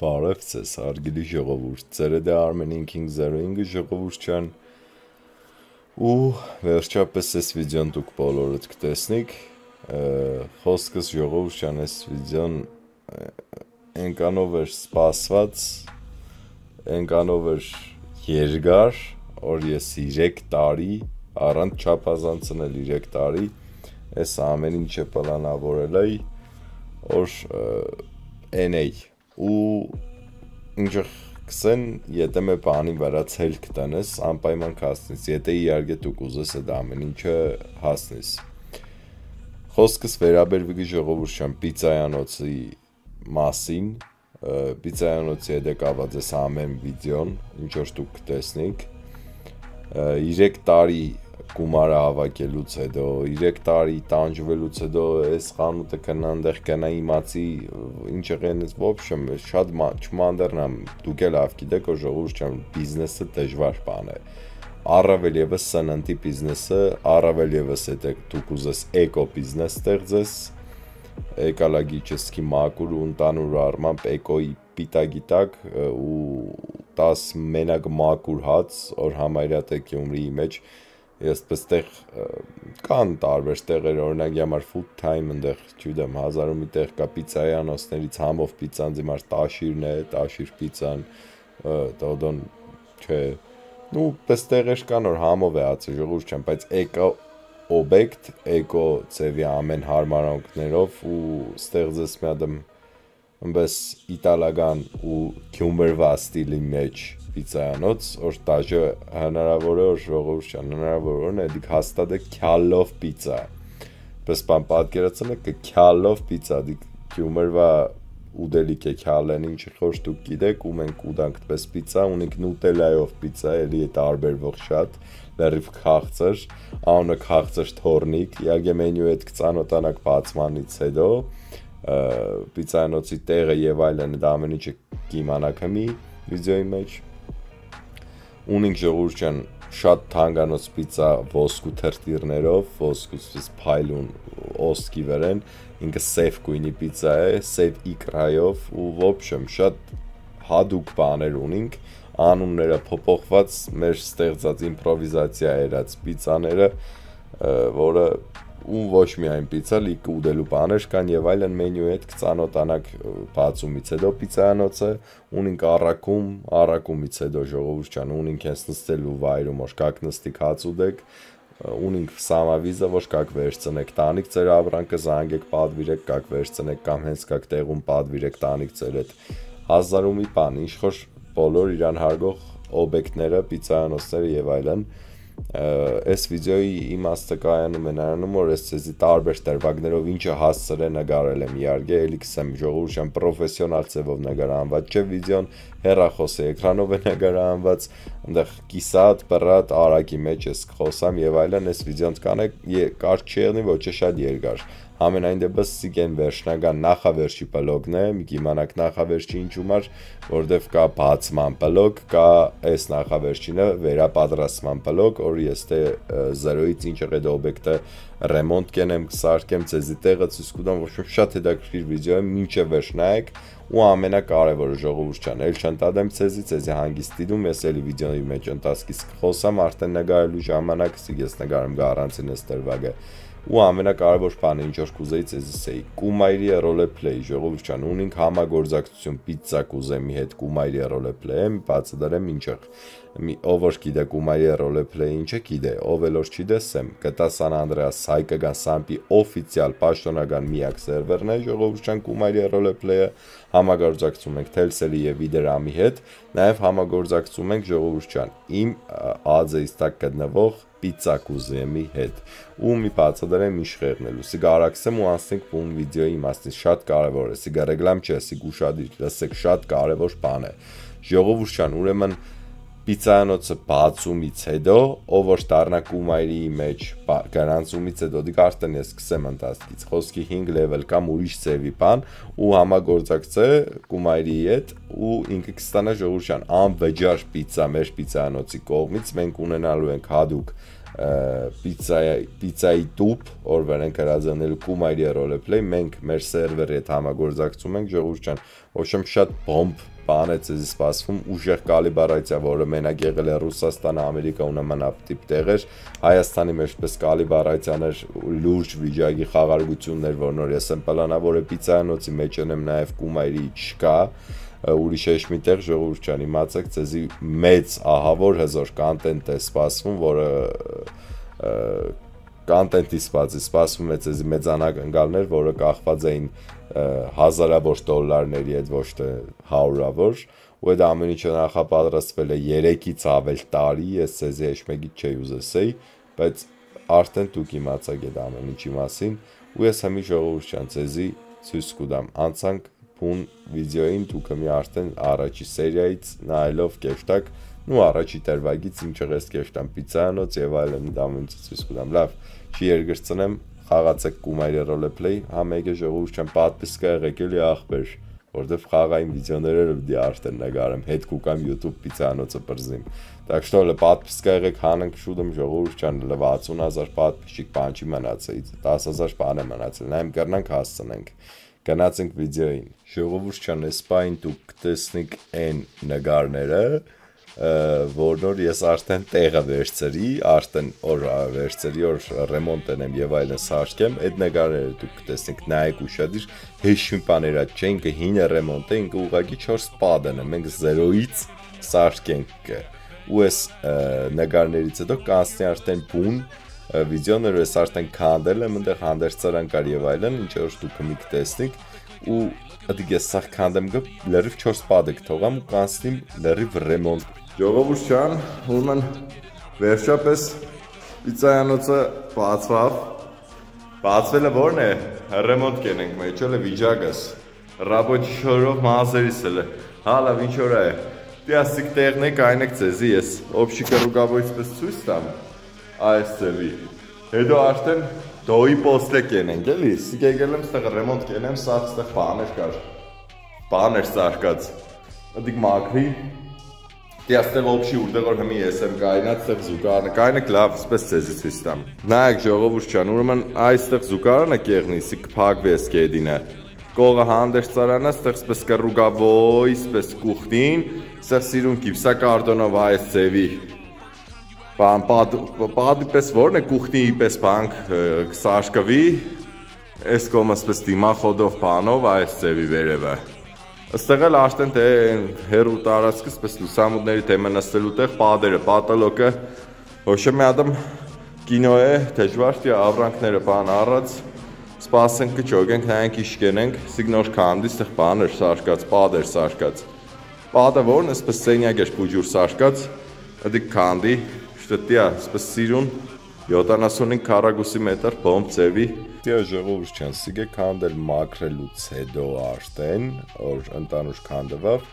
Բարև ձեզ, հարգելի ժողովուրդ, ձեր է Armen King 05 ժողովուրդյան ու վերջապես այս վիդեոն դուք բոլորդ կտեսնիք խոսքս ժողովուրդյան այս վիդեոն այնքանով էր սպասված, այնքանով էր երկար, որ ես 3 տարի առանց չափազանցնել 3 տարի այս ամեն ինչը պլանավորել էի, որ NA ու ինչը կսեն, եթե մե բանի վրա ցել կտանես, անպայման կհասնես, եթե իհարկե դուք ուզես այդ ամեն ինչը հասնես։ Խոսքս վերաբերվի ժողովուրդյան պիցցայանոցի մասին, պիցցայանոցի հետ կապված է ամեն վիդեոն, ինչ որ դուք կտեսնիք։ 3 տարի գումարը հավաքելուց հետո, 3 տարի տանջվելուց հետո այս խանութը կնանդեղ կնա իմացի ինչ եղենից ոբշեմ շատ չմանդեռնամ, դուք էլ լավ գիտեք, որ ժողովուրդյան բիզնեսը դժվար բան է։ Առավել եւս սննդի բիզնեսը, առավել եւս եթե դուք ուզես էկո բիզնես ստեղծես, էկոլոգիչեսկի մաքուր ու ընդանուր առմամբ էկոյի պիտագիտակ ու 10 մենակ մաքուր հաց, որ համարյա թե Գյումրիի մեջ ես պստեղ կան տարբեր տեղեր, օրինակ համար food time ընդեղ, չգիտեմ, 1000 մի տեղ կա պիցցայանոցներից համով պիցցան դիմար տաշիրն է, տաշիր պիցցան, դոդոն չէ, նու պստեղեր կան, որ համով է հացը ժողովուրդյան, բայց էկո օբյեկտ, էկո ծևի ամեն հարմարանքներով ու ստեղծես մի հատ ըմբես իտալական ու գյումրվա ստիլի մեջ պիցցայանոց, որ դաժե հնարավոր է, որ ժողովուրդյան հնարավոր է, դիք հաստատ է քյալով պիցցա, պես բան պատկերացնեք քյալով պիցցա, դիք գյումրվա ուդելիք է քյալեն, ինչը խոր դուք գիտեք, ու մենք ուտանք պես պիցցա, ունենք նուտելայով պիցցա, էլի է տարբերվող շատ, լրիվ քաղցր, անունը քաղցր թորնիկ, իհարկե մենյուի հետ կծանոթանաք բացմանից հետո, պիցցայանոցի տեղը եւ այլն, դա ամեն ինչը կիմանաք հմի վիդեոյի մեջ։ Ունենք ժողովուրդյան շատ թանկանոց պիցցա ոսկու թրթիռներով, ոսկուց փայլուն օսկի վրան, ինքը սեյֆ գույնի պիցցա է, սեյֆ իկրայով ու ոբշեմ շատ հադուկ բաներ ունենք, անունները փոփոխված մեր ստեղծած իմպրովիզացիա երած պիցցաները, որը ու ոչ միայն պիցցա, լիք ուտելու բաներ կան եւ այլն մենյուի հետ կծանոթանաք բացումից հետո պիցցայանոցը, ունենք առաքումից հետո ժողովուրդյան, ունենք հենց նստելու վայրում, որ կակ նստիկ հաց ուտեք, ունենք սամավիզը, որ կակ վերցնեք տանիք ձեր ապրանքը, զանգեք, պատվիրեք, կակ վերցնեք կամ հենց կակ տեղում պատվիրեք տանիք ձեր հետ 1000 մի բան, ինչ որ բոլոր իրան հարգող օբյեկտները, պիցցայանոցները եւ այլն Այս վիդեոյի իմաստը կայանում է նրանում, որ ես ցեզի տարբեր դերվագներով ինչը հասցրել եմ նկարել եմ, իհարկե էլի կսեմ ժողովուրդյան պրոֆեսիոնալ ձևով նկարահանված չէ վիդեոն, հեռախոսի էկրանով է նկարահանված, այնտեղ կիսատ, բռատ, արագի մեջ ես խոսամ եւ այլն, այս վիդեոն կարճ չի եղնի, ոչ է շատ երկար։ Ամենայն դեպս սիկեն վերջնական նախավերջի բլոգն է, մի կիմանաք նախավերջի ինչու մար, որտեվ կա բացման բլոգ, կա այս նախավերջինը վերապատրաստման բլոգ, որ ես թե 0-ից ինչ եղել օբյեկտը ռեմոնտ կենեմ, կսարքեմ, ցեզի տեղը ցույց կտամ, ոչ շատ հետաքրքիր վիդեո է, մինչև վերջ նայեք ու ամենակարևորը ժողովուրդյան, էլ չընդադեմ ցեզի հանգիստ դիտում, ես էլի վիդեոյի մեջ ընթացքից խոսամ, արդեն նկարելու ժամանակ ես նկարեմ գարանտին այս դերվագը ու ամենակարևոր բանը ինչ որ կուզեի ցեզի սեի կումայրի ռոլեփլեյ ժողովուրդյան ունենք համագործակցություն պիցցա կուզեմի հետ կումայրի ռոլեփլեյը բացատրեմ ինչեղ ով որ գիտե կումայրի ռոլեփլեյը ինչը գիտե ով էլ որ չգիտե սեմ կտա San Andreas հայկական սամպի օֆիցիալ պաշտոնական միակ սերվերն է ժողովուրդյան կումայրի ռոլեփլեյը համագործակցում ենք Telcel-ի եւ Videram-ի հետ նաեւ համագործակցում ենք ժողովուրդյան իմ AZ-ից տակ գտնվող պիցցա կուզեմի հետ ու մի բացատրեմ ինչ խեղնելու սիգա արաքսեմ ու անցնենք բուն վիդեոյի իմաստին շատ կարևոր է սիգա ռեգլամ չէ սիգ ուշադիր լսեք շատ կարևոր բան է ժողովուրդյան ուրեմն պիցցայանոցը բացումից հետո ով որ դառնա կումայրի մեջ գրանցումից հետո դիք արդեն ես սկսեմ ընթացքից խոսքի 5 level կամ ուրիշ ծևի բան ու համագործակցե կումայրի հետ ու ինքը կստանա ժողովուրդյան անվճար պիցցա մեր պիցցայանոցի կողմից մենք ունենալու ենք հadoop պիցայի տուփ, որ ենք հրաձանելու Կումայրի roleplay, մենք մեր սերվերի հետ համագործակցում ենք, ժողովուրդ ջան, ոչմ շատ բոմբ բան է ցեզի սպասվում, ուժեղ կալիբրացիա, որը մենակ եղել է Ռուսաստանը, Ամերիկա ու նման տիպ տեղեր, Հայաստանի մեջ պես կալիբրացիաներ, լուրջ վիճակի խաղարկություններ, որ նոր ես եմ պլանավորել պիցայանոցի մեջ եմ նաև Կումայրի չկա, ուրիշ էշ միտեղ ժողովուրդ ջան, իմացեք, ցեզի մեծ ահավոր հզոր կոնտենտ է սպասվում, որը կոնտենտի սպասվում է ցեզի մեծանակ ընկալներ, որը կախված էին հազարավոր դոլարների հետ, ոչ թե հարյուրավոր, ու այդ ամեն ինչը նախապատրաստվել է 3-ից ավել տարի, ես ցեզի էշ մեկից չի ուզեսեի, բայց արդեն դուք իմացաք այդ ամեն ինչի մասին, ու ես հիմի ժողովուրդ ջան, ցեզի ցույց կտամ, անցանք բուն վիդեոին, դուք մի արդեն առաջի սերիայից նայելով կեշտակ, ու առաջի տերվագից ինչ եղես կեշտամ պիցայանոց եւ այլն դամունց ցույց կտամ, լավ, չի երգրծնեմ, խաղացեք Կումայրի roleplay, համեգե ժողովուրդ ջան, պատվիսկա եղեք էլի ախպեր, որտեվ խաղային վիդեոները դի արդեն նկարեմ, հետ կուկամ YouTube պիցայանոցը բրզիմ, так что պատվիսկա եղեք, հանենք շուտում ժողովուրդ ջան, 60000 պատվիսիկ բան չի մնացել, 10000 բան է մնացել, նայեմ կրնանք հասցնենք Գնացինք վիդեոին, ժողովուրդ ջան, այս պայն դուք կտեսնիք այն նկարները, որ նոր ես արդեն տեղը վերցրի, արդեն օր վերցրի, որ ռեմոնտ եմ եւ այլն սարքեմ, այդ նկարները դուք կտեսնիք, նայեք ուշադիր, հեշ մի բաներ չեն, կհինը ռեմոնտ է, ինքը ուղղակի 4 պադն է, մենք 0-ից սարքենք, ու այս նկարներից հետո կանցնի արդեն բուն վիդեոները ես արդեն քանդել եմ, այնտեղ հանդերձարան կար եւ այլն, ինչ որ դուք մի կտեսնիք, ու դիգ ես սա քանդեմ գ լրիվ 4 պադիկ թողամ ու կանցնիմ լրիվ ռեմոնտ։ Ժողովուրդ ջան, ուրեմն վերջապես պիցայանոցը բացավ։ Բացվելը ո՞րն է։ Ռեմոնտ կենենք մեջ, էլի վիճակս։ Ռաբոչի շորով մազերիս էլ։ Հալա ինչ որ է։ Դիասիկ տեղն է կայնեք ցեզի ես։ Օբշիկը ռուգավոյցպես ցույց տամ։ Այս ծևի, հետո արդեն դոյի պոստը կենենք, էլի, սիգեգել եմ ստեղ ռեմոնտ կենեմ, սաղ ստեղ բաներ կար, բաներ սարկած, դիգ մակվի, դի աստեղ օբշի ուրդեղ որ հմի ես եմ կայնած, ստեղ զուկարանը, կայնեք լավ, սպես ծեզի ցույց տամ։ Նայեք ժողովուրդ ջան, ուրեմն այստեղ զուկարանը կեղնի, սի կփակվի ես կեդինը, կողը հանդերձարանը, ստեղ սպես կռուգավոյ, սպես կուխտին, ստեղ սիրուն գիպսակարտոնով այս ծևի Պադի պես որն է կուխնի պես բանք սաշկվի, ես կոմս պես դիմախոդով բանով այս ծևի վերևը։ Աստեղ էլ աշտեն թե հերու տարածքս պես լուսամուտների թեմը նստելու տեղ պադերը, պատալոկը, հոշը մի ադմ կինո է, թեջվաշտի ավրանքները բան առած, սպասենք կճոգենք, նայենք իշկենենք, սիգնոր կանդի, ստեղ բաներ սաշկած, պադեր սաշկած։ Պադը որն է սպես սենյակ էր պուջուր սաշկած, դիք կանդի, Դիա, սպես սիրուն 75 քառակուսի մետր բոմբ ծևի։ Դիա ժողովուրդ ջան, սիգե քանդել մաքրելուց հետո արդեն, որ ընտանուր քանդվավ,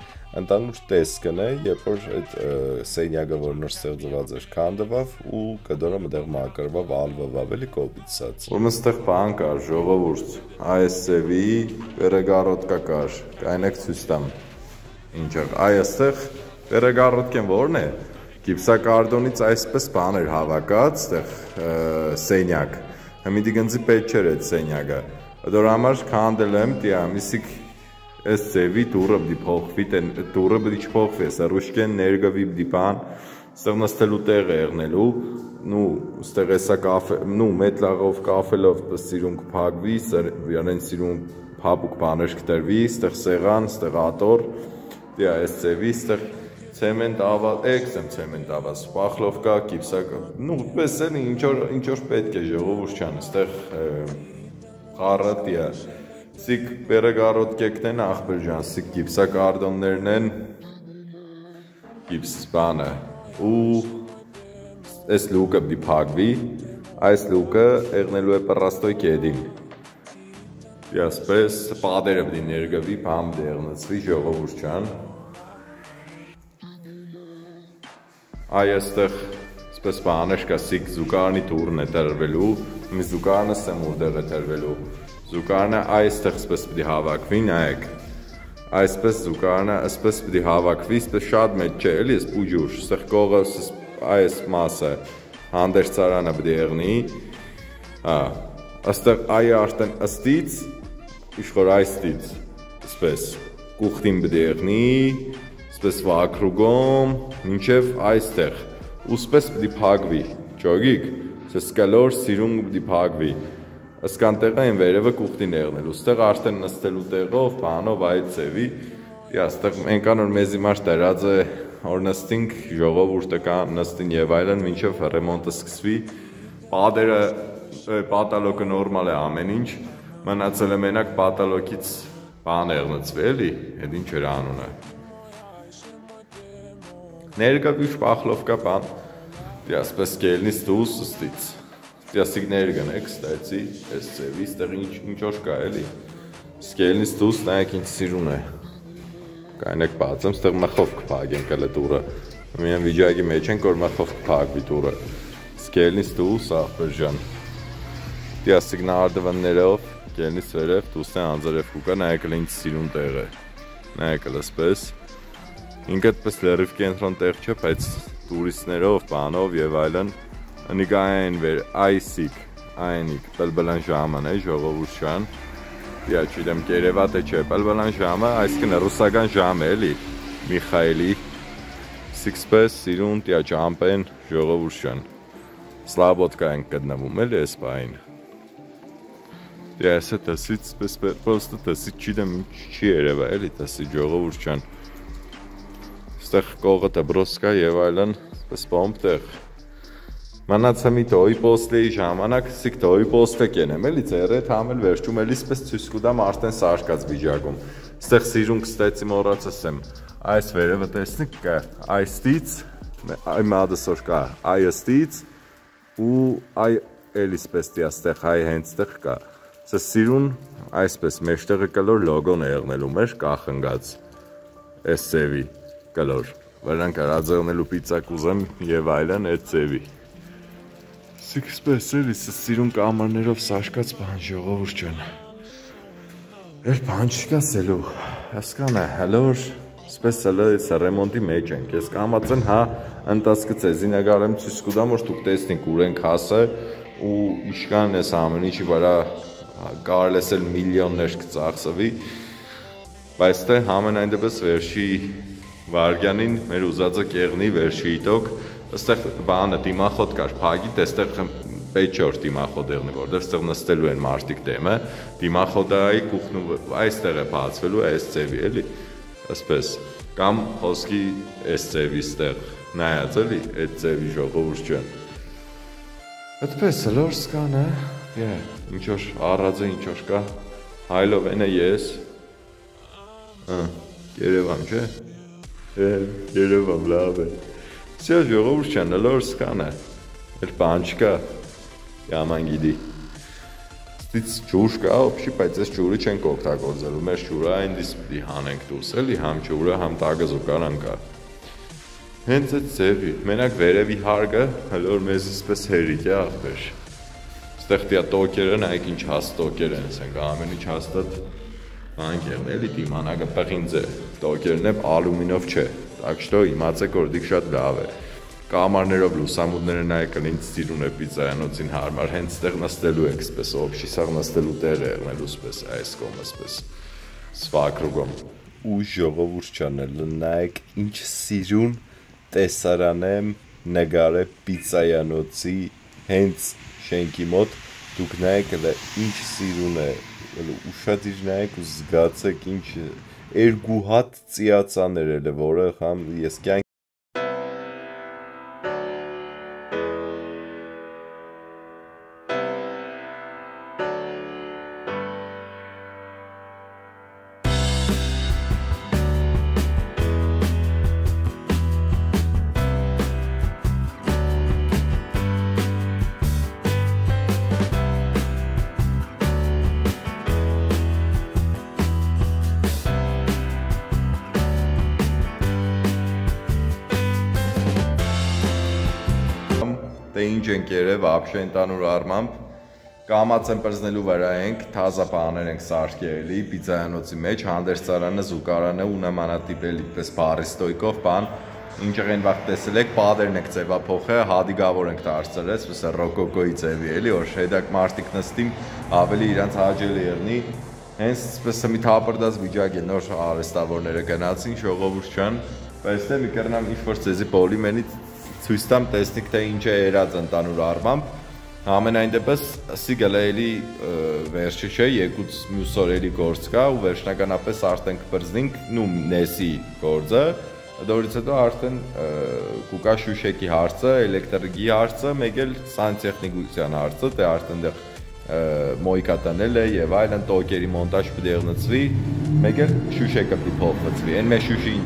ընտանուր տեսքն է, երբ որ այդ սենյակը որ նոր ստեղծված էր քանդվավ ու կդորը մտեղ մաքրվավ, ալվվավ էլի կոպիցած։ Ուրեմն ստեղ բան կար, ժողովուրդ, այս ծևի վերեգարոտկա կար, կայնեք ցույց տամ։ Ինչ է, այստեղ վերեգարոտկեն որն է։ Գիպսակարտոնից այսպես բան էր հավաքած, ստեղ սենյակ, հմիդի գնձի պետ չէր այդ սենյակը, դոր համար քանդել եմ, դիա, միսիկ այս ծևի տուրը բդի փոխվի, տուրը բդի չփոխվի, սրուշկեն ներգվի բդի բան, ստեղ նստելու տեղ է եղնելու, նու, ստեղ էսա կաֆե, նու, մետ լաղով կաֆելով սիրուն կփակվի, յանեն սիրուն փապուկ բաներ կտրվի, ստեղ սեղան, ստեղ ատոր, դիա, այս ծևի, ստեղ Ցեմենտ ավազ, էքսեմ ցեմենտ ավազ, պախլովկա, կիպսակա, նու, պես են ինչ որ պետք է ժողովուրդ ջան, ստեղ խառատի է, սիկ վերեգարոտ կեկն են ախպեր ջան, սիկ գիպսակարտոններն են, գիպս բանը, ու այս լուկը բդի փակվի, այս լուկը եղնելու է պռաստոյ կեդին, դիասպես պատերը բդի ներգվի, բամ բդի եղնեցվի ժողովուրդ ջան, այստեղ սպես բաներ կա սիկ զուկարանի տուրն է տրվելու, մի զուկարանը սեմուրդեղ է տրվելու, զուկարանը այստեղ սպես պդի հավակվի, նայեք, այսպես զուկարանը ասպես պդի հավակվի, սպես շատ մեծ չէ, էլի ես պուջուր, ստեղ կողը այս մասը, հանդերձարանը պետք է եղնի, այստեղ այը արդեն ըստից, իշխոր այստից, սպես, կուղտին պետք է եղնի, սպես վակրուգոմ, մինչև այստեղ, ու սպես պետք է փակվի, ճոգիք, սես կլոր սիրուն պետք է փակվի, ըսկան տեղը այն վերևը կուղտին եղնել, ուստեղ արդեն նստելու տեղով, բանով այդ ձևի, այստեղ մենք անոր մեզի մաշ դրած է, որ նստինք, ժողովուրդը կա նստին եւ այլն, մինչև ռեմոնտը սկսվի, պատերը, պատալոկը նորմալ է ամեն ինչ, մնացել է մենակ պատալոկից բան եղնծվի, էլի, այդ ինչ էր անունը։ Ներկա վիշ պախլովկա բան, դիասպես կելնից դուս ըստից, դիասիկ ներգն է, կստայցի, ես ձևի, ստեղ ինչ-որ կա, էլի, սկելնից դուս նայեք ինչ սիրուն է, կայնեք բացեմ, ստեղ մխով կպագեն կլը տուրը, միան վիջայգի մեջ ենք, որ մխով կպագվի տուրը, սկելնից դուս աղբեր ժան, դիասիկ նարդվաններով, կելնից վերև, դուսն է անձարև կուկա, նայեկլ ինչ սիրուն տեղ է, նայեկլ ասպես, ինք այդպես լերիվ կենտրոն տեղ չէ, բայց տուրիստներով, բանով և այլն, ընիկա այն վեր, այսիկ, այնիկ, պլբլան ժաման է, ժողովուր շան, դիա չիդեմ կերևատ է չէ, պլբլան ժամը, այսկն է ռուսական ժամ է, էլի, Միխայլի, սիքսպես, սիրուն, դիա ճամպեն, ժողովուր շան, սլաբոտկա ենք կդնվում, էլի ես բային, դիա ես է տսից, պրոստը տսից չիդեմ չի երևա, էլի տսի ժողովուր շան, ստեղ կողը տբրոսկա և այլն, պես պոմպ տեղ, Մանացամի տոյի պոստեի ժամանակ սիք տոյի պոստը կենեմ, էլի ձերետ համել վերջում էլի սպես ցույց կուտամ արդեն սարկած վիճակում։ Ստեղ սիրուն կստեցի մոռացած եմ։ Այս վերևը տեսնիք կա, այստից, այ մադասոր կա, այստից ու այ էլի սպես դի աստեղ այ հենց տեղ կա։ Սա սիրուն այսպես մեջտեղը կլոր լոգոն է եղնելու մեր կախնգած։ Այս ձևի կլոր։ Վրանք արածեղնելու պիցա կուզեմ եւ այլն այդ ձևի։ Սիքսպես էլի սիրուն կամարներով սաշկած բան ժողովուրդ ջան։ Էր բան չկա սելու։ Հասկան է, հալոր սպես սելից ռեմոնտի մեջ ենք։ Ես կամացեն հա ընտասկը ցեզի նկարեմ ցույց կտամ որ դուք տեսնեք ուր ենք հասը ու իշքան էս ամեն ինչի վրա կարելի է միլիոններ կծախսվի։ Բայց դե համենայն դեպս վերջի վարգյանին մեր ուզածը կեղնի վերջի իտոք Այստեղ բանը դիմախոտ կար, փագի, այստեղ պետք չէ որ դիմախոտ եղնի, որտեղ այստեղ նստելու են մարդիկ դեմը, դիմախոտայի կուխնու այստեղ է բացվելու այս ձևի, էլի, ասպես, կամ խոսքի այս ձևի այստեղ նայած էլի, այդ ձևի ժողովուրդ ջան։ Այդպես լորս կան, ինչ որ առածը ինչ որ կա, հայլով են ես, Երևան չէ, Երևան լավ է։ Սյա ժողովուրդ չան, լորս կան է, էր բան չկա, яման գիդի, ստից ջուր կա, օպշի, բայց ես ջուրի չենք օգտագործելու, մեր ջուրը այն դիս պիտի հանենք դուս, էլի, համ ջուրը, համ տագը զուկարան կա։ Հենց այդ ձևի, մենակ վերևի հարգը, հլոր մեզ իսպես հերիք է աղբեր։ Ստեղ տիա տոկերը, նայք ինչ հաս տոկեր են, սենք ամեն ինչ հաստատ բանք եղն, էլի դիմանակը պղինձ է, տոկերն է ալումինով չէ, так что իմացեք որ դիք շատ լավ է։ Կամարներով լուսամուտները նայեք ինչ սիրուն է պիցայանոցին հարմար, հենց ստեղ նստելու եք սպես, օբշի սաղ նստելու տեղ է եղնելու սպես, այս կոմը սպես, սվակրուգոմ։ Ու ժողովուրդ չանել, նայեք ինչ սիրուն տեսարան եմ նգար է պիցայանոցի հենց շենքի մոտ, դուք նայեք ինչ սիրուն է, ուշադիր նայեք ու զգացեք ինչ երկու հատ ծիածաներ էլ է, որը համ ես կյանք ինչ ենք երև ապշե ընտանուր արմամբ, կամաց են պրզնելու վրա ենք, թազա պաներ ենք սարկելի, պիցայանոցի մեջ, հանդերձարանը, զուկարանը ու նմանատիպ էլի պես բարիստոյկով բան, ինչեղ են վաղ տեսել եք, պատերն եք ձևափոխել, հադիգավոր ենք դարձրել, այսպես ռոկոկոյի ձևի էլի, որ շեդակ մարդիկ նստին ավելի իրանց հաճելի եղնի։ Հենց այսպես մի թափրդած վիճակ է, նոր արհեստավորները գնացին, ժողովուրդ ջան, բայց դե մի կերնամ ինչ-որ ցեզի պոլիմենից ցույց տամ, տեսնիք թե ինչ է երած ընդանուր առմամբ։ Ամենայն դեպս սիգելը էլի վերջը չէ, եկուց մյուս օր էլի գործ կա ու վերջնականապես արդեն կպրզնինք նու նեսի գործը, դորից հետո արդեն կուկա շուշեկի հարցը, էլեկտրիկի հարցը, մեկ էլ սանտեխնիկության հարցը, դե արդեն դեռ մոյկա տանել է եւ այլն տոկերի մոնտաժ պետք է եղնցվի, մեկ էլ շուշեկը պետք է փոխվի։ Այն մեր շուշին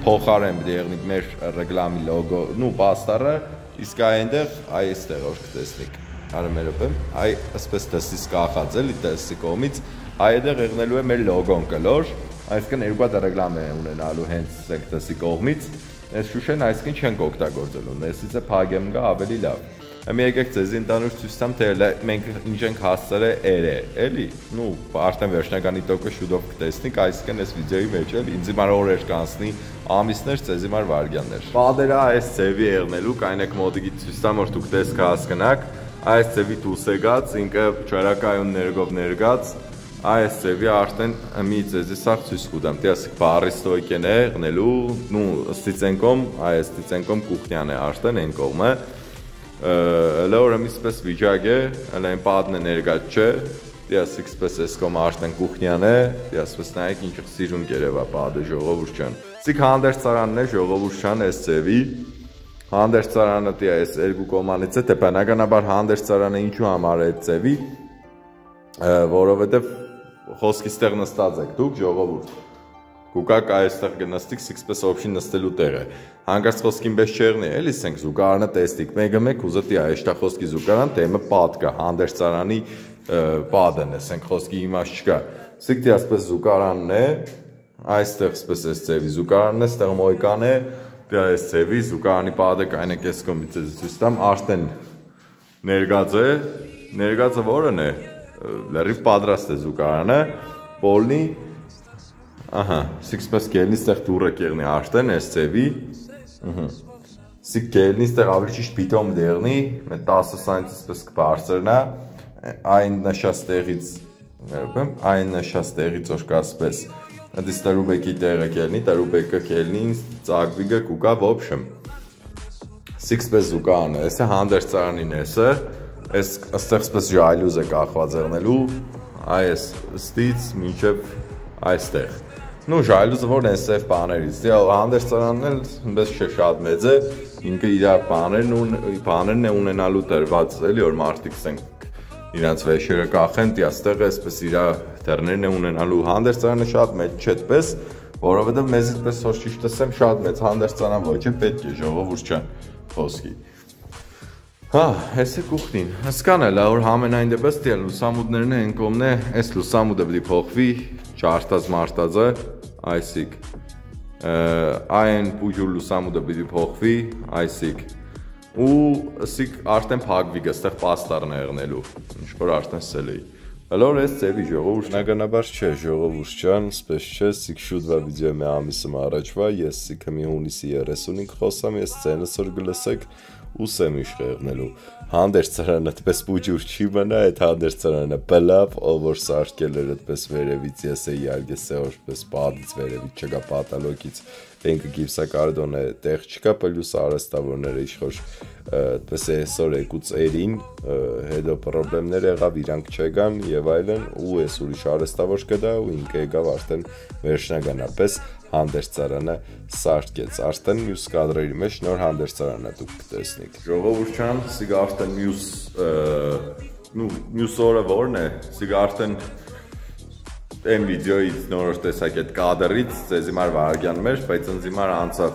փոխարեն պետք է եղնի մեր ռեկլամի լոգո, նու պաստառը, իսկ այնտեղ այստեղ որ կտեսնիք Արմերոպեմ, այ ասպես դեսից կախած էլի դեսի կողմից, այդտեղ եղնելու է մեր լոգոն կլոր, այսինքն երկու հատ ռեկլամ է ունենալու հենց դեսի կողմից, այս շուշեն այսինքն չենք օգտագործելու, դեսից է փագեմ գա ավելի լավ։ Մի եկեք ձեզ ընդանուր ցույց տամ, թե մենք ինչ ենք հասցրել էրե, էլի, նու արդեն վերջնականի տոկը շուտով կտեսնիք, այսինքն այս վիդեոյի մեջ էլ ինձ համար օրեր կանցնի, ամիսներ, ձեզ համար վարյաններ։ Պատերը այս ձևի եղնելու, կայնեք մոդիկի ցույց տամ, որ դուք տեսք հասկանաք, այս ձևի դուրս եկած, ինքը չարակայուն ներգով ներգած, այս ձևի արդեն մի ձեզի սաղ ցույց կուտամ, դիասիկ բարիստոյկեն է եղնելու, նու ստիցենկոմ, այս ստիցենկոմ կուխնյան է արդեն են կողմը, լորը միսպես վիճակ է, այն պատն է ներգած չէ, դիասիկ սպես ես կոմ արդեն կուխնյան է, դիասպես նայեք ինչıq սիրուն կերևա պատը ժողովուրդ չան։ Սիկ հանդերձարանն է ժողովուրդ չան այս ձևի, հանդերձարանը դիա այս երկու կոմանից է, թե բնականաբար հանդերձարանը ինչու համար է այդ ձևի, որովհետև խոսքի ստեղ նստած եք դուք ժողովուրդ, կուկակ այստեղ կնստիք, սիքսպես օբշին նստելու տեղ է, հանկարծ խոսքին պես չեղնի, էլի սենք զուգարանը տեստիք, մեկը մեկ ուզը դիա էշտա խոսքի զուգարան, թեմը պատ կա, հանդերձարանի պատն է, սենք խոսքի իմաց չկա, սիկ դիա սպես զուգարանն է, այստեղ սպես այս ձևի զուգարանն է, ստեղ մոյկան է, դիա այս ձևի զուգարանի պատը կայնեք ես կոմից ես ցույց տամ, արդեն ներգածը որն է, լրիվ պատրաստ է զուգարանը, պոլնի, ահա, սիքսպես գելնի ստեղ դուրը կեղնի արդեն այս ձևի, սիկ գելնի ստեղ ավելի ճիշտ պիտոմ դեղնի, մեն 10 սանտից պես կբարձրնա, այն նշած տեղից որ կասպես, Դիս տարուբեկի տեղը կելնի, տարուբեկը կելնի, ծագվիգը կուկա ոբշմ։ Սիքսպես զուկան է, ես է հանդերձարանին եսը, ես աստեղ սպես ժայլուզ է կախված եղնելու, այս ստից մինչև այստեղ։ Նու ժայլուզը որ են սև պաներից, հանդերձարանն էլ մպես չէ շատ մեծ է, ինքը իրար պաներն է ունենալու տրված, էլի որ մարդիկ սենք իրանց վեշերը կախեն, տիաստեղ էսպես իրա դերներն է ունենալու հանդերձարանը շատ մեծ չէ դպես, որովհետև մեզից պես որ ճիշտ ասեմ շատ մեծ հանդերձարան ոչ է պետք է ժողովուրդ չան խոսքի։ Հա, ես է կուխնին, հսկան է լա, որ համենայն դեպս տիա լուսամուդներն է ենկոմն է, ես լուսամուդը բլի փոխվի, չարտած մարտածը, այսիք, այն պուջուր լուսամուդը բլի փոխվի, այսիք, ու սիկ արդեն փակվիգը, ստեղ պաստարն է եղնելու, ինչ որ արդեն սել էի։ Հլոր ես ձևի ժողովուրդ նագանաբար չէ, ժողովուրդ չան, սպես չէ, սիկ շուտվա վիդեո մի ամիսը առաջվա, ես սիքը մի հունիսի 30-ին խոսամ, ես ծենս որ գլսեք, ուսեմ իշղ եղնելու, հանդերձարանը տպես պուջուր չի բնա, այդ հանդերձարանը պլավ, ով որ սարկել էր այդպես վերևից, ես է իարգես է որ պես պատից վերևից չկա պատալոքից, ենքը գիպսակարդոն է տեղ չկա, պլյուս արեստավորները իշխոր այդպես է այսօր եկուց էրին, հետո պրոբլեմներ եղավ, իրանք չեգան և այլն, ու ես ուրիշ արեստավոր կդա ու ինքը եկավ արդեն վերջնականապես հանդերձարանը սարկեց, արդեն մյուս կադրերի մեջ նոր հանդերձարանը դուք կտեսնիք։ Ժողովուրդ չան, սիգա արդեն մյուս օրը որն է, սիգա արդեն այն վիդեոից նորոշ տեսակ այդ կադրից, ձեզ իմար վարգյան մեջ, բայց ընձ իմար անցավ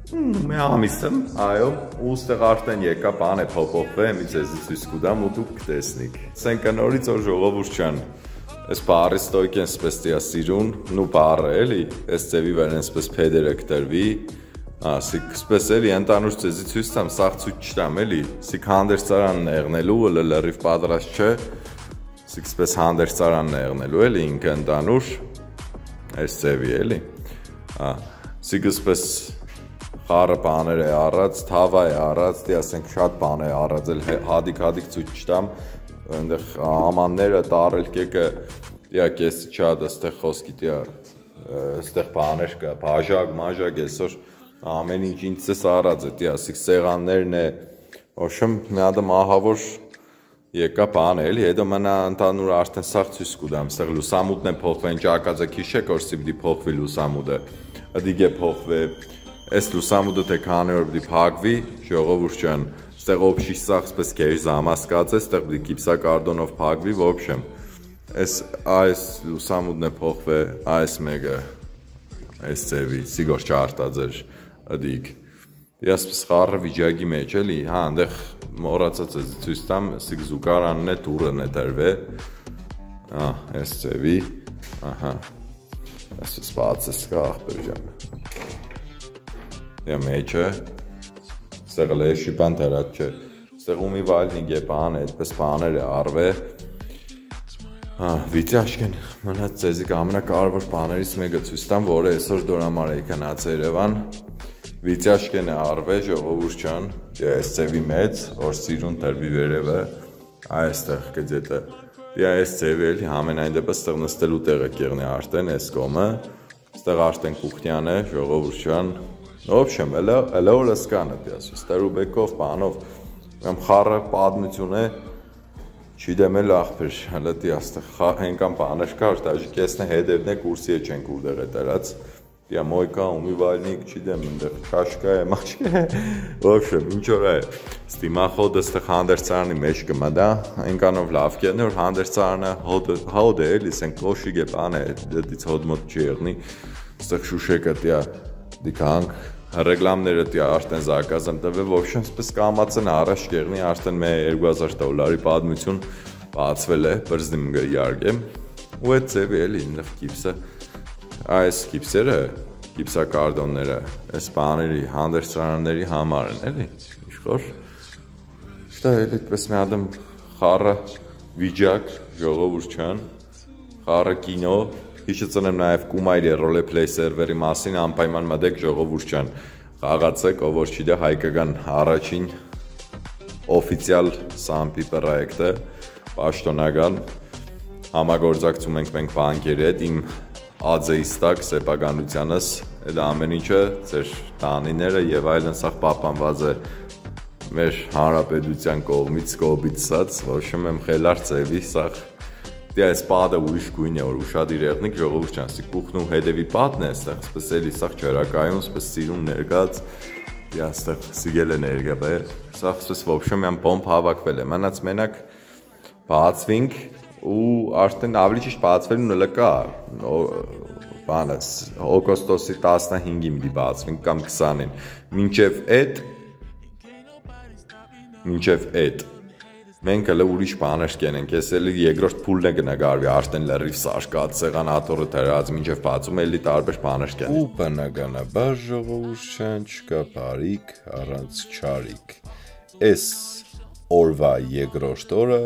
մի ամիսëm, այո, ու ստեղ արդեն եկա բան է փոփոխվե, մի ձեզի ցույց կտամ ու դուք կտեսնիք։ Սենք նորից որ ժողովուրդ չան, այս բառի ստոյքեն սպես տիա սիրուն, նու բառը էլի, այս ձևի վեր են սպես փեդերը կտրվի, սպես էլի ընդանուր ձեզի ցույց տամ, սաղ ցույց չտամ էլի, սիկ հանդերձարանն է եղնելու, լրիվ պատրաստ չէ, սիկ սպես հանդերձարանն է եղնելու էլի, ինքը ընդանուր, այս ձևի էլի, սիկը սպես խառը բաներ է առած, թավա է առած, դե ասենք շատ բան է առած, էլ հադիկ ցույց չտամ, այնտեղ ամանները տարել կեկը, դե կեսի շատ այստեղ խոսքի դե այստեղ բաներ կա, բաժակ, մաժակ, այսօր ամեն ինչ ինձ առած է, դե ասիկ սեղաններն է, ոչմ մի հատ ահավոր եկա բան է, էլի, հետո մնա ընդհանուր արդեն սաղ ցույց կուտամ, այստեղ լուսամուտն է փոխվել, ճակածը քիշեք, որ սի պիտի փոխվի լուսամուտը, դիգ է փոխվի, այս լուսամուտը թե քանի օր պիտի փակվի, ժողովուրդ ջան, այստեղ օբշի սաղ սպես քեջ զամասկած է, այստեղ պիտի գիպսակարդոնով փակվի, ոբշեմ, այս լուսամուտն է փոխվի, այս մեկը, այս ծևի, սիգոր չարտաձեր, դիգ, Ես խառը վիճակի մեջ էլի, հա, այնտեղ մոռացած եմ ցույց տամ, սիկ զուգարանն է, դուրն է դրվե։ Ահա, այս ծևի, ահա։ Այսպես բացես կա ախպեր ջան։ Դե մեջը ստեղ լեշի բան դրած չէ։ Ստեղ ումի վալնիկ է բան է, այդպես բաներ է արվե։ Հա, վիճաշկեն մնաց ցեզիկ ամենակարևոր բաներից մեկը ցույց տամ, որը այսօր դորամար է գնաց Երևան։ Վիճաշկեն է արվե, ժողովուրդ ջան, այս ծևի մեծ, որ սիրուն դրվի վերևը, այստեղ գծետը, այս ծևի էլի ամենայն դեպս ստեղ նստելու տեղը կեղնի արդեն, այս կոմը, ստեղ արդեն կուխնյան է, ժողովուրդ ջան, ոբշեմ, էլը որ լսկանը դիասու, ստերուբեկով, բանով, խառը պատմություն է, չի դեմել աղբեր, հլը դիաստեղ հենկան բաներ կար, դաժի կեսն է հետևն է կուրսի է չենք ուր է դերած, Դիա մոյկա, ումիվալնիկ, չիդեմ, ընդեղ կաշկա է, մաշկա է, ոբշեմ, ինչ որ է, ստիմախոդը ստեղ հանդերցարանի մեջ կմադա, այնկանով լավ կերն է, որ հանդերցարանը հոդ է, էլիս են կոշիկ է պան է, դից հոդ մոտ չի եղնի, ստեղ շուշեկը տիա, դիքանք, ռեգլամները տիա արդեն զակազ եմ տվե, ոբշեմ, սպես կամացն առաջ կեղնի, արդեն մե $2000 պատմություն բացվել է, բրզդիմ գը յարգեմ, ու այդ ծևի էլի, ինեղ կիպսը, Այս կիպսերը, կիպսակարդոնները, այս բաների, հանդերցարանների համար են, էլի, իշխոր, շտա էլի պես մի ադմ խառը վիճակ, ժողովուրդ չան, խառը կինո, հիշը ծնեմ նաև կումայր է ռոլեպլեյ սերվերի մասին, անպայման մդեք ժողովուրդ չան, խաղացեք, ով որ չիդե հայկական առաջին օֆիցիալ սամպի պրայեկտը, պաշտոնական, համագործակցում ենք մենք բանկերի հետ, իմ ածեիստակ սեպականությանս, այդ ամեն ինչը, ձեր տանիները և այլն սաղ պապանված է մեր հանրապետության կողմից կոբիցած, ոչմ եմ խելար ծևի, սաղ դի այս պատը ուրիշ գույն է, որ ուշադիր եղնիք ժողովուրդ չան, սի կուխն ու հետևի պատն է, ստեղ սպես էլի սաղ չերակայում, սպես սիրուն ներգած, դի աստեղ սիգել է ներգապ է, սաղ սպես ոչմ եմ պոմպ հավակվել է, մանած մենակ բացվինք ու արդեն ավելի ճիշտ բացվելուն հլը կա, բանս, օգոստոսի 15-ին պիտի բացվենք կամ 20-ին, մինչև էդ, մենք հլը ուրիշ բաներ կենենք, ես էլի երկրորդ փուլն է գնագարվի, արդեն լրիվ սարկած, սեղանատորը թրած, մինչև բացում էլի տարբեր բաներ կենենք։ Ու բնականաբար ժողովուրդ չան չկա բարիք, առանց չարիք, ես օրվա երկրորդ օրը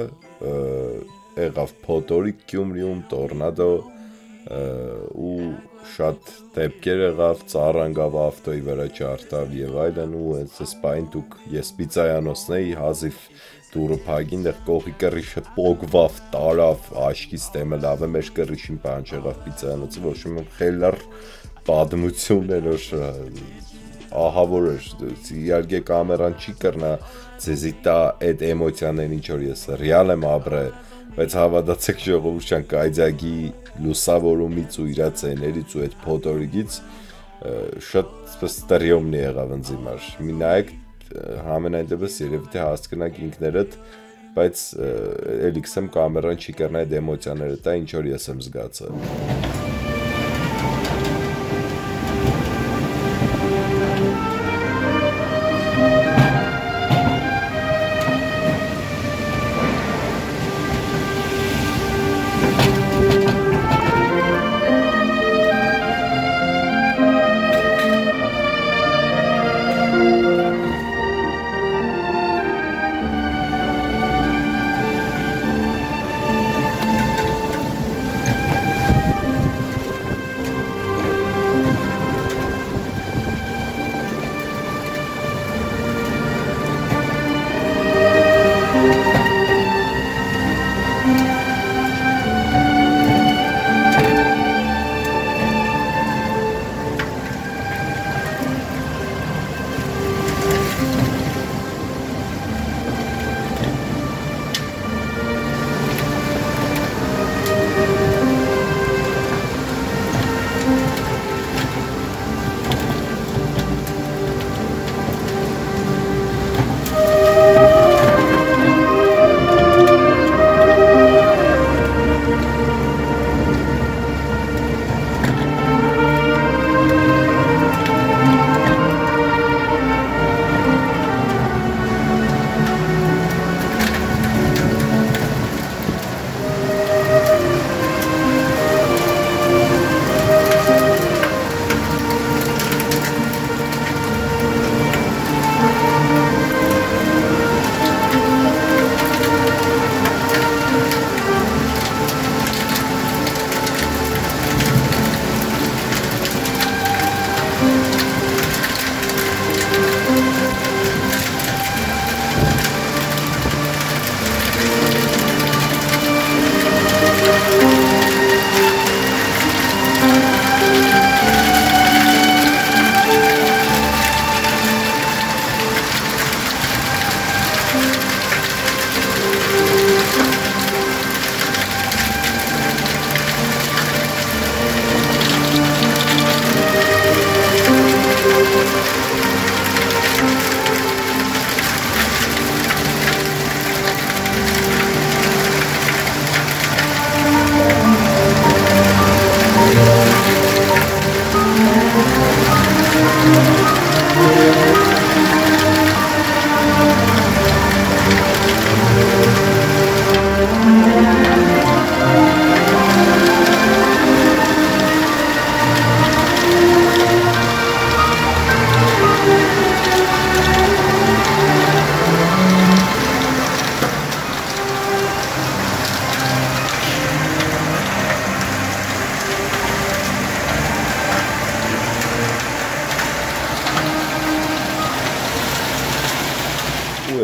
եղավ փոթորիկ Գյումրիում, տորնադո ու շատ դեպքեր եղավ, ծառան գավ ավտոյի վրա չարտավ և այլն ու այս պայն դուք ես պիծայանոցն էի հազիվ դուրը փագին, դեղ կողի կռիշը պոգվավ, տարավ, աշկից դեմը լավ է մեր կռիշին բան չեղավ պիծայանոցը, ոչ եմ խելար պատմություն էր, ահավոր էր, իարգե կամերան չի կրնա, ձեզի տա այդ էմոցիաներ ինչ որ ես ռիալ եմ ապրե, բայց հավատացեք ժողովուրդ չան կայձագի լուսավորումից ու իրա ծեներից ու այդ փոթորիկից շատ սպես տրիոմն է եղավ ինձ հիմար, մի նայեք համենայն դեպս երևի թե հասկնակ ինքներդ, բայց էլիքս եմ կամերան չի կրնա այդ էմոցիաները տա ինչ որ ես եմ զգացել։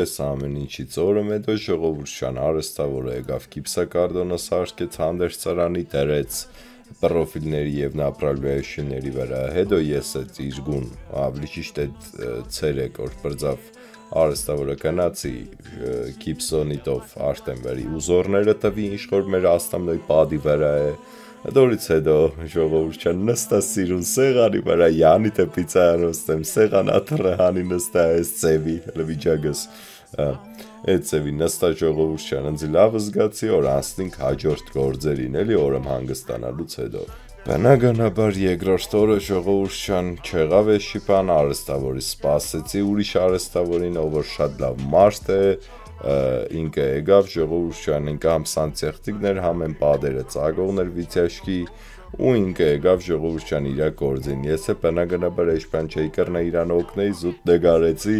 այս ամեն ինչից օրը հետո ժողովուրդյան արհեստավորը եկավ գիպսակարտոնը սարքեց հանդերձարանի դրեց պրոֆիլների եւ նապրալվայությունների վրա հետո ես այդ իր գուն ավելի ճիշտ այդ ցերեկ որ բրձավ արհեստավորը գնացի գիպսոնիտով արտենվերի ուզորները տվի ինչ որ մեր աստամնոյ падի վրա է Դորից հետո ժողովուրդյան նստա սիրուն սեղանի վրա յանի թե պիցայանոստեմ սեղան աթռը հանի նստա այս ծևի լվիջագս այդ ծևի նստա ժողովուրդյան ընձի լավ զգացի որ անցնինք հաջորդ գործերին էլի օրը հանգստանալուց հետո բնականաբար երկրորդ օրը ժողովուրդյան չեղավ է շիպան արհեստավորի սպասեցի ուրիշ արհեստավորին ով որ շատ լավ մարդ է ինքը եկավ ժողովուրդյան ինքը համ սանտեխնիկներ համ են падերը ծագողներ վիճաշկի ու ինքը եկավ ժողովուրդյան իր գործին ես է բնականաբար այսպես չէի կրնա իրան օգնեի զուտ դեգարեցի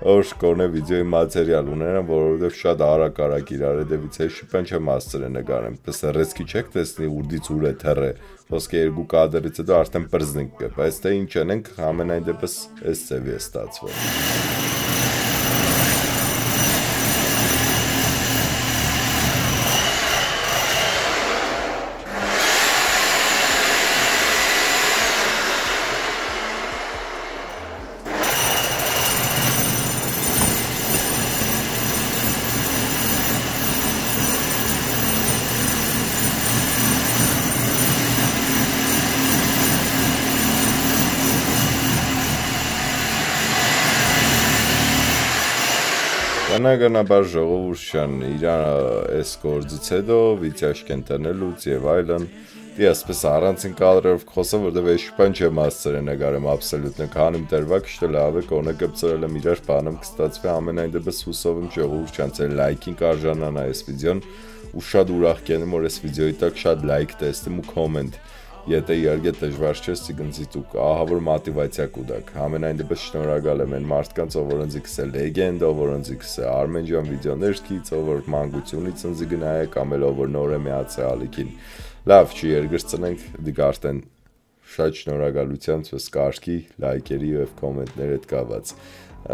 որ կոնե վիդեոյի մատերիալ ունենան որովհետև շատ արագ իրար դեպից է շիպան չեմ ասցրել նկարեմ պես ռեսկի չեք տեսնի ուրդից ուր է թռը ոսկե երկու կադրից հետո արդեն բրզնիկ կը բայց դե ինչ անենք ամենայն դեպս այս ծևի է ստացվել Բնականաբար ժողովուրդյան իր այս գործից հետո վիճաշկեն տնելուց եւ այլն դի ասպես առանցին կադրերով խոսեմ որտեւ էշպան չեմ ասցրել նկարեմ աբսոլյուտն քանում դերվակ շտը լավ է կոնը կպցրել եմ իրար բանում կստացվի ամենայն դեպս հուսով եմ ժողովուրդյան ձեր լայքին կարժանանա այս վիդեոն ու շատ ուրախ կենեմ որ այս վիդեոյի տակ շատ լայք տեսնեմ ու կոմենտ Եթե իհարկե դժվար չէ ցիգնցի դուք ահա որ մոտիվացիա կուտակ ամենայն դեպս շնորհակալ եմ այն մարդկանց ով որ ինձ քսե լեգենդ ով որ ինձ քսե Արմեն ջան վիդեոներ կից ով որ մանկությունից ինձ գնայ կամ էլ ով որ նոր է միացել ալիքին լավ չի երկրծնենք դիք արդեն շատ շնորհակալության ցույց կարգի լայքերի եւ կոմենտներ հետ կաված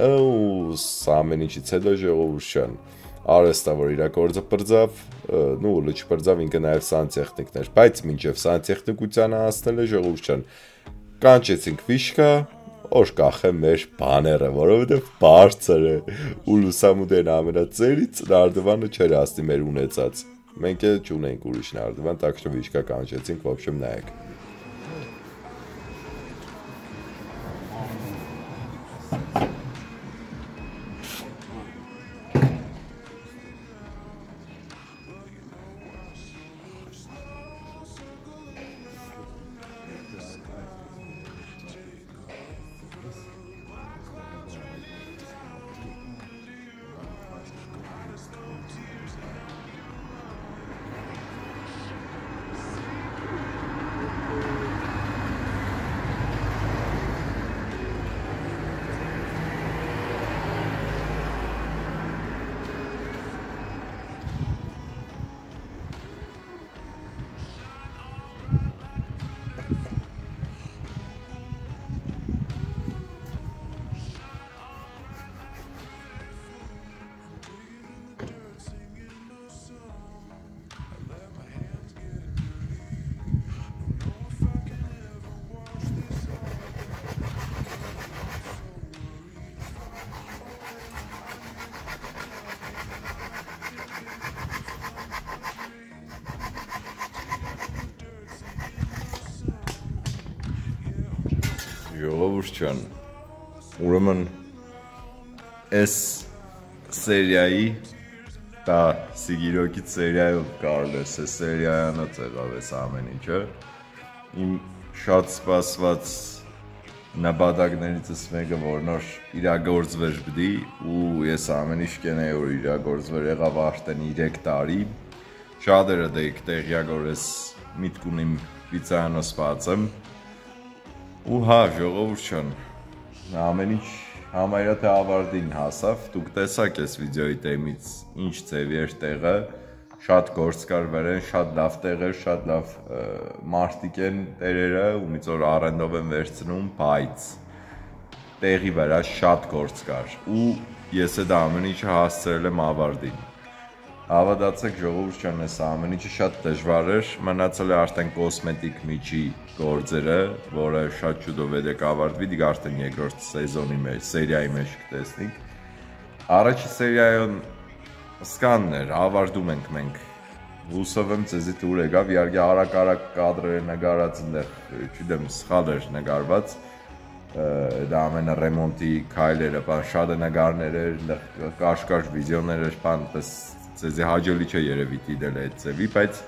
ու ամեն ինչից հետո ժողովուրդյան արհեստավոր իր գործը բրձավ, նու լիճ բրձավ ինքը նաև սանտեխնիկներ, բայց մինչև սանտեխնիկությանը հասնել է ժողովուրդյան կանչեցինք վիշկա, որ կախե մեր բաները, որովհետև բարձր է ու լուսամուտեն ամենածերից նարդվանը չէր հասնի մեր ունեցած, մենք էլ չունենք ուրիշ նարդվան, так что վիշկա կանչեցինք, в общем նայեք Ժողովուրդյան ուրեմն այս սերիայի դա Սիգիրոկի սերիայով կարել ես այս սերիայանոց եղավ այս ամեն ինչը իմ շատ սպասված նպատակներիցս մեկը որ նոր իրագործվեր բդի ու ես ամեն ինչ կենեի որ իրագործվեր եղավ արդեն 3 տարի շատերը դեք տեղյակ որ ես միտք ունիմ պիցայանոց բացեմ ու հա ժողովուրդյան ամեն ինչ համարյա թե ավարտին հասավ դուք տեսաք այս վիդեոյի տեմից ինչ ձևի էր տեղը շատ գործ կար վերեն շատ լավ տեղեր շատ լավ մարտիկ են տերերը ումից որ առենդով են վերցնում բայց տեղի վրա շատ գործ կար ու ես այդ ամեն ինչը հասցրել եմ ավարտին։ Հավատացեք ժողովուրդ ջան, այս ամեն ինչը շատ դժվար էր, մնացել է արդեն կոսմետիկ միջի գործերը, որը շատ շուտով է կավարտվի, դիք արդեն երկրորդ սեզոնի մեջ, սերիայի մեջ կտեսնիք։ Առաջի սերիայում սկանն էր, ավարտում ենք մենք։ Հուսով եմ ձեզի տուր եկավ, իհարկե արագ կադրեր նկարած այնտեղ, չգիտեմ, սխալ էր նկարված։ Դա ամենը ռեմոնտի քայլերը, բան շատ նկարներ էր, կաշկաշ վիդեոներ էր, բան պես ձեզի հաջողի չէ երևի դիտել այդ ձևի, բայց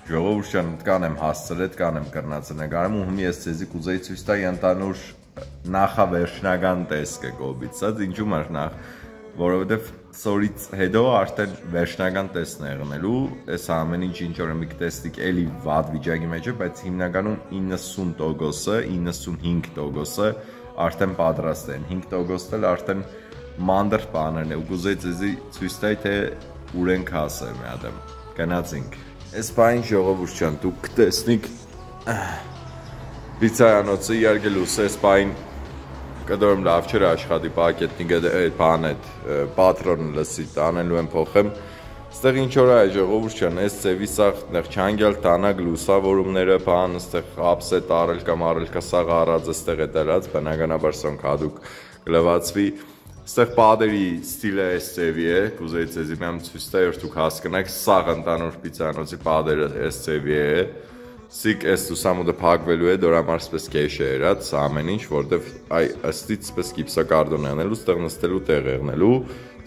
ժողովուրդ ջան, դկան եմ հասցրել, դկան եմ կրնացը նկարեմ ու հիմա ես ձեզի կուզեի ցույց տալ ընդանուր նախավերջնական տեսքը կողմից, ինչու՞ մար նախ, որովհետև սորից հետո արդեն վերջնական տեսն է եղնելու, այս ամեն ինչ ինչ որ մի տեսնիկ էլի վատ վիճակի մեջ է, բայց հիմնականում 90%-ը, 95%-ը արդեն պատրաստ են, 5%-ը էլ արդեն մանր բաներն է ու կուզեի ձեզի ցույց տալ թե ուր ենք հասել մի հատ գնացինք այս բան ժողովուրդ ջան դուք կտեսնիք պիցցայանոցը իհարկե լույսը այս բան կդորում լավ չէր աշխատի պակետնիկը այդ բանը պատրոնը լսի տանելու եմ փոխեմ այստեղ ինչ որ է ժողովուրդ ջան այս ծևի սաղ չանգյալ տանակ լուսավորումները բան այստեղ ապսետ արել կամ արել կա սաղ առած այստեղ է դրած բնականաբար սոնք հadoop գլվացվի Այստեղ պատերի ստիլը այս ծևի է, կուզեի ձեզի միամ ցույց տալ, որ դուք հասկանաք, սաղ ընդանուր պիցցայանոցի պատերը այս ծևի է, սիկ այս լուսամուտը փակվելու է, դրա համար սպես կեշ է երած, սա ամեն ինչ, որտեվ ըստից սպես գիպսակարդոն եղնելու, ստեղ նստելու տեղ եղնելու,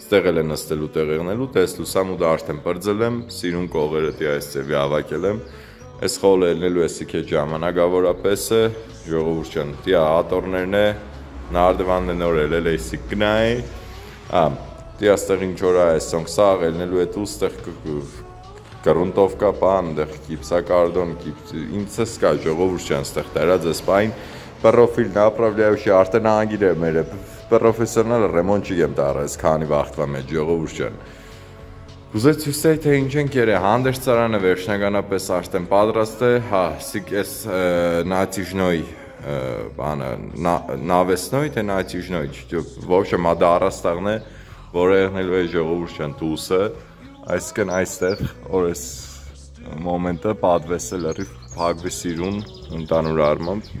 ստեղ էլ է նստելու տեղ եղնելու, թե այս լուսամուտը արդեն բրձել եմ, սիրուն կողերը դի այս ծևի հավաքել եմ, այս խոլը ելնելու է սիկ է ժամանակավորապես է, ժողովուրդ ջան, դի ատորներն է Նարդվանն է նորել էլ էսի կնայի դի աստեղ ինչ որ այս սոնք սաղ ելնելու է դու ստեղ կրունտովկա պան դեղ կիպսակարդոն ինձս կա ժողովուրդ ջան ստեղ դրած ես պայն պրոֆիլ նապրավլիայուշի արդեն անգիր է մեր պրոֆեսիոնալ ռեմոնտ չի եմ տարա այս քանի վաղտվա մեջ ժողովուրդ ջան Կուզեի ցույց տալ թե ինչ ենք երել հանդերձարանը վերջնականապես արդեն պատրաստ է հա սիկ էս նատիժնոյ բանը նավեսնոյ թե նատիժնոյ ոչ մադա առաստաղն է որը եղնելու է ժողովուրդ ջան դուսը այսքան այստեղ որ այս մոմենտը պատվեսել լրիվ փակվի սիրուն ընդանուր առմամբ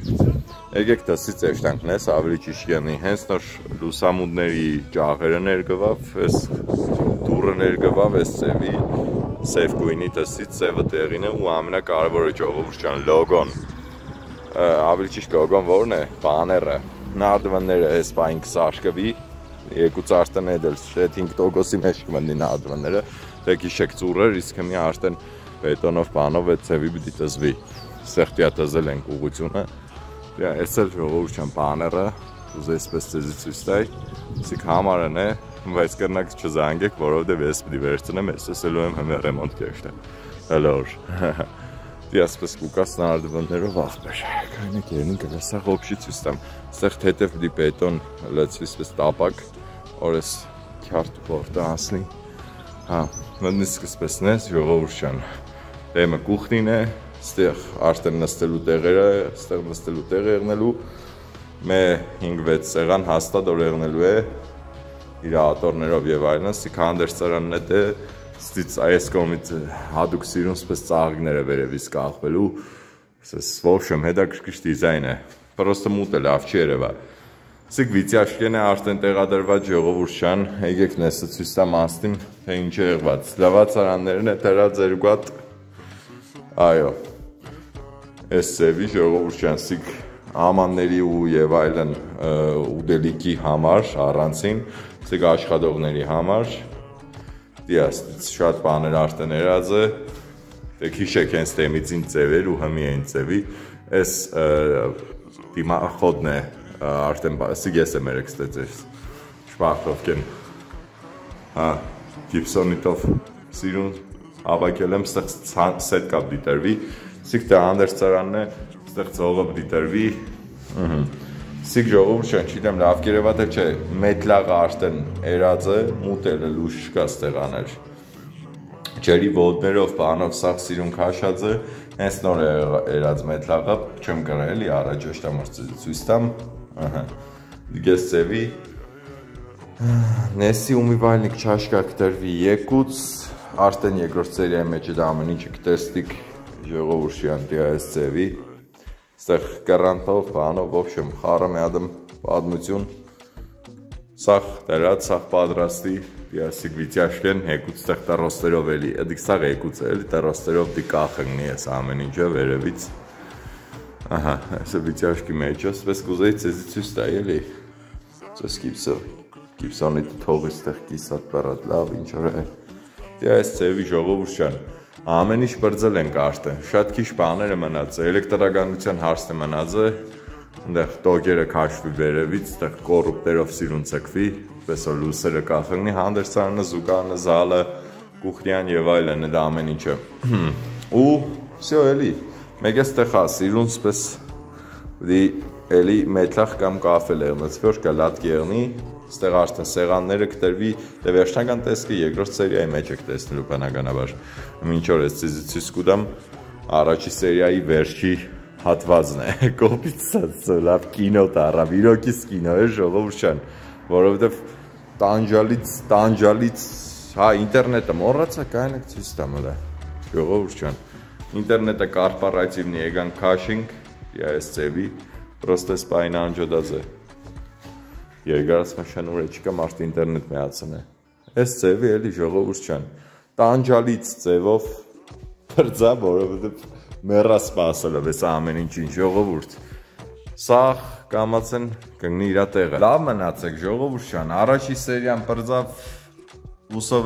եկեք դասից էշտանքն ես ավելի ճիշտ յանի հենց նոր լուսամուտների ճաղերը ներգվավ այս դուրը ներգվավ այս ծևի սև գույնի դասից ծևը տեղին է ու ամենակարևորը ժողովուրդ ջան լոգոն ավելի ճիշտ լոգոն որն է բաները նարդվանները այս բան կսարքվի երկու ծարտն է դել 5%-ի մեջ կմնի նարդվանները դե գիշեք ծուրեր իսկ հիմա արդեն բետոնով բանով այդ ծևի պիտի տզվի սեղտիա տզել ենք ուղությունը դե այս էլ ժողովուրդ ջան բաները ուզեի սպես ցեզի ցույց տալ իսկ համարն է բայց կրնակ չզանգեք որովհետև ես պիտի վերցնեմ ես ասելու եմ հիմա ռեմոնտ կերտեմ հալոր Դի ասպես կուկաս նարդվաններով աղբեր, կայնեք երնին կլասաղ ոգշի ցույց տամ, ստեղ թեթև պիտի բետոն լծվի սպես տապակ, որ ես քյարտ պորտը ասնի, հա, մտնիսկ սպեսն ես, ժողովուրդ ջան, դեմը կուխնին է, ստեղ արդեն նստելու տեղերը, ստեղ նստելու տեղ եղնելու, մե 5-6 սեղան հաստատ որ եղնելու է, իր ատորներով եւ այլն, սիկ հանդերձարանն է դե Ստից այս կողմից հատուկ սիրուն սպես ծաղիկները վերևից կախվելու, սես ոբշեմ հետաքրքիր դիզայն է, պրոստը մուտը լավ չի երևա։ Սիկ վիծյաշկեն է արդեն տեղադրված ժողովուրդ ջան, եկեք նեսը ցույց տամ աստին, թե ինչ է եղված։ Լավացարաններն է դրած երկուատ, այո, այս ծևի ժողովուրդ ջան, սիկ ամանների ու եւ այլն ուտելիքի համար առանցին, սիկ աշխատողների համար Դիաստից շատ բաներ արդեն երած է, դեք հիշեք հենց տեմիցին ծևեր ու հմի են ծևի, ես դիմախոդն է արդեն սիկ ես է մեր էքստեցես, շպախտով կեն, գիպսոնիտով սիրուն հավակել եմ, ստեղ սետ կապ դիտերվի, սիկ թե հանդերձարանն է, ստեղ ծողը դիտերվի, Սիկ ժողովուրդ ջան, չգիտեմ լավ կերևա թե չէ, մետլաղը արդեն երած է, մուտելը լույս չկա ստեղ աներ։ Ջերի ոտներով բանով սաղ սիրուն քաշած է, հենց նոր է երած մետլաղը, չեմ կրել էլի առաջ աշտամրծի ցույց տամ, դիգես ծևի, Նեսի ումիվայլնիկ չաշկա կտրվի եկուց, արդեն երկրորդ սերիայի մեջ դա ամեն ինչը կտեստիկ ժողովուրդյան դիայս ձևի, ստեղ կռանտով, բանով, ոբշեմ, խառը մի ադմ պատմություն, սաղ դերած, սաղ պատրաստի, դիասիկ վիծյաշկեն, եկուց ստեղ տերոստերով էլի, էդիք սաղ եկուց էլի, տերոստերով դի կախնգնի ես ամեն ինչը վերևից, ահա, այսը վիծյաշկի մեջ ես, պես կուզեի ծեզի ծույս տա էլի, ծես Գիբսոնի թողի ստեղ կիսատ պարատ լավ ինչ-որ է այս ծևի ժողովուրդյան ամեն ինչ բրձել ենք արդեն շատ քիչ բաները մնաց է էլեկտրականության հարցը մնաց է այնտեղ տոկերը քաշվի վերևից այդտեղ կոռուպտերով սիրուն ցկվի պես որ լուսերը կախնի հանդերձանը զուգանը զալը կուխնյան եւ այլն դա ամեն ինչը ու всё էլի մեկ էստեղ է սիրուն պես դի էլի մեթլախ կամ կաֆե լեռնից որ կա լատկի եղնի Ստեղ արդեն սեղանները կտրվի, դե վերջնական տեսքը երկրորդ սերիայի մեջ եք տեսնելու բնականաբար։ Մինչ որ ես ցույց կտամ առաջի սերիայի վերջի հատվածն է։ Կոպիտ լավ կինո տարավ, իրոքից կինո է ժողովուրդյան, որովհետև տանջալից, հա ինտերնետը մոռացա կային եք ցույց տամ հələ։ Ժողովուրդյան, ինտերնետը կորպորատիվնի եկան քաշինգ, այս ծևի, պրոստե սպայն անջոդած է։ Երկարացման ուր չկա մարդ ինտերնետ միացն է։ Այս ծևի էլի ժողովուրդյան, տանջալից ծևով բրձա, որովհետև մեռա սպասելով էս ամեն ինչին ժողովուրդ։ Սաղ կամացեն կգնի իրա տեղը։ Լավ մնացեք ժողովուրդյան, առաջի սերիան բրձավ հուսով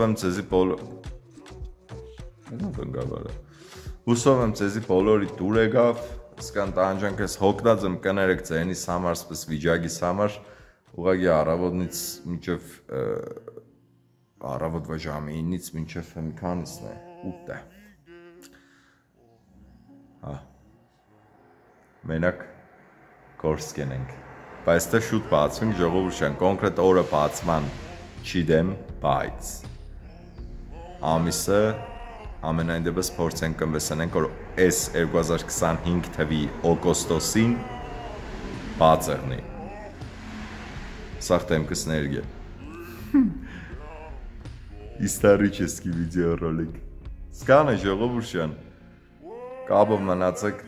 եմ ձեզի բոլորի դուր եկավ, սկան տանջանքես հոգնած եմ կներեք ձենիս համար, սպես վիճակիս համար Ուղղակի առավոտից մինչև առավոտվա ժամը 9-ից մինչև մի քանիսն է 8-ը։ Հա։ Մենակ կորս կենենք։ Բայց դա շուտ բացվենք ժողովուրդյան, կոնկրետ օրը բացման չիդեմ, բայց ամիսը ամենայն դեպս փորձենք կնվեսանենք, որ այս 2025 թվի օգոստոսին բաց եղնի։ Սաղ տեմքս ներգե Исторический видеоролик Սկանը ժողովուրդյան Կաբով մնացեք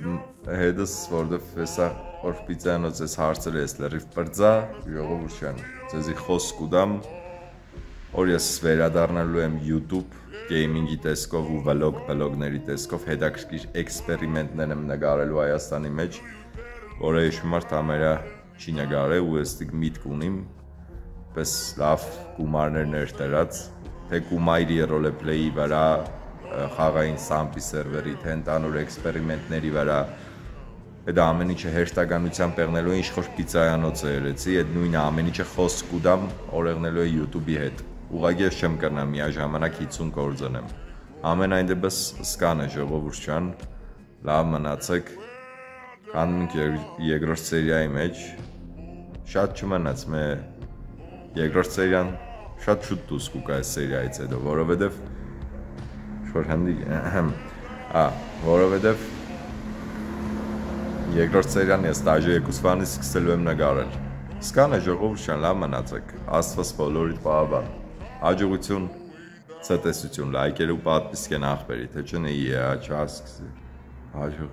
հետս որդև հեսա որ պիծանոց ես հարցել ես լրիվ պրձա ժողովուրդյան ձեզի խոսք ուդամ որ ես վերադառնալու եմ YouTube գեյմինգի տեսքով ու վլոգների տեսքով հետաքրքիր էքսպերիմենտներ եմ նկարելու Հայաստանի մեջ որը իշմարտ համերա չի նկարել ու ես միտք ունիմ պես լավ գումարներ ներդրած թե գումայրի ռոլեփլեյի վրա խաղային սամպի սերվերի թե ընդանուր էքսպերիմենտների վրա դա ամեն ինչը հերթականությամբ եղնելու ինչ որ պիցայանոց է երեցի այդ նույնը ամեն ինչը խոսք կուդամ օրեղնելու է YouTube-ի հետ ուղղակի ես չեմ կրնա միաժամանակ 50 գործընեմ ամենայն դեպս սկանը ժողովուրդյան լավ մնացեք Կանենք երկրորդ սերիայի մեջ շատ չմնաց մե երկրորդ սերիան շատ շուտ դուրս կուկա այս սերիայից հետո որովհետև շոր հանդի որովհետև երկրորդ սերիան ես տաժի եկուսվանից սկսելու եմ նկարել սկանը ժողովուրդյան լավ մնացեք աստված բոլորիդ պահաբան հաջողություն ցտեսություն լայքեր ու պատվիսկեն աղբերի թե չնեի է չասկսի հաջող